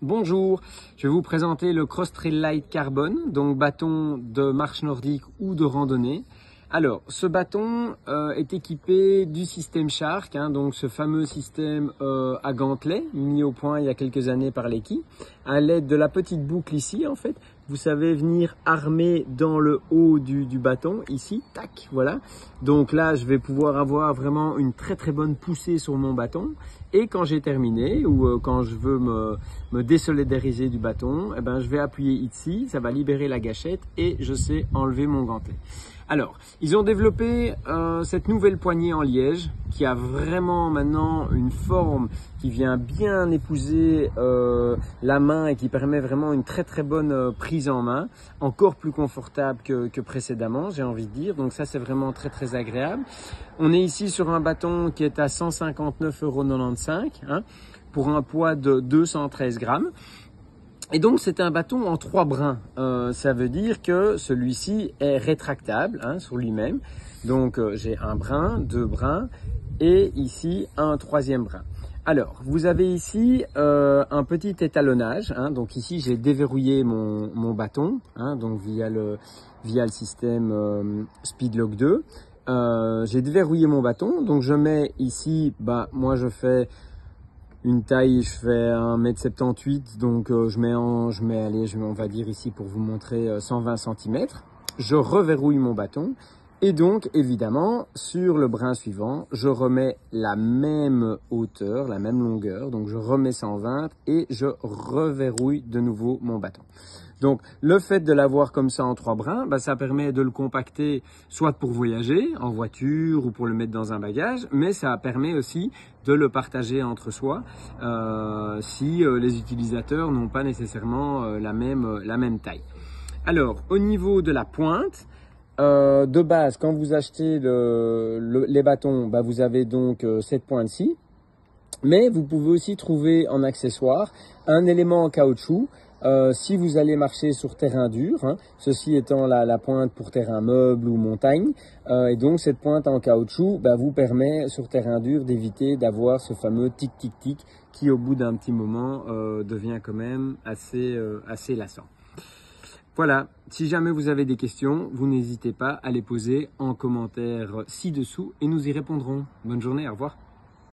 Bonjour, je vais vous présenter le Cross Trail Light Carbon, donc bâton de marche nordique ou de randonnée. Alors, ce bâton est équipé du système Shark, donc ce fameux système à gantelets mis au point il y a quelques années par l'Eki, à l'aide de la petite boucle ici en fait. Vous savez venir armer dans le haut du bâton, ici, tac, voilà. Donc là, je vais pouvoir avoir vraiment une très bonne poussée sur mon bâton. Et quand j'ai terminé, ou quand je veux me désolidariser du bâton, eh ben, je vais appuyer ici, ça va libérer la gâchette et je sais enlever mon gantelet. Alors, ils ont développé cette nouvelle poignée en liège qui a vraiment maintenant une forme qui vient bien épouser la main et qui permet vraiment une très bonne prise en main, encore plus confortable que précédemment, j'ai envie de dire. Donc ça, c'est vraiment très agréable. On est ici sur un bâton qui est à 159,95 €, pour un poids de 213 grammes. Et donc c'est un bâton en 3 brins, ça veut dire que celui-ci est rétractable sur lui-même. Donc j'ai un brin, 2 brins et ici un 3e brin. Alors vous avez ici un petit étalonnage, donc ici j'ai déverrouillé mon bâton, donc via le système Speedlock 2. J'ai déverrouillé mon bâton, donc je mets ici, moi je fais une taille, je fais 1,78 m, donc je mets, allez, on va dire ici pour vous montrer 120 cm. Je reverrouille mon bâton et donc évidemment sur le brin suivant, je remets la même hauteur, la même longueur, donc je remets 120 et je reverrouille de nouveau mon bâton. Donc le fait de l'avoir comme ça en 3 brins, ça permet de le compacter soit pour voyager en voiture ou pour le mettre dans un bagage, mais ça permet aussi de le partager entre soi si les utilisateurs n'ont pas nécessairement la même taille. Alors au niveau de la pointe, de base, quand vous achetez les bâtons, vous avez donc cette pointe-ci, mais vous pouvez aussi trouver en accessoire un élément en caoutchouc si vous allez marcher sur terrain dur, ceci étant la pointe pour terrain meuble ou montagne, et donc cette pointe en caoutchouc vous permet sur terrain dur d'éviter d'avoir ce fameux tic-tic-tic qui au bout d'un petit moment devient quand même assez lassant. Voilà, si jamais vous avez des questions, vous n'hésitez pas à les poser en commentaire ci-dessous et nous y répondrons. Bonne journée, au revoir.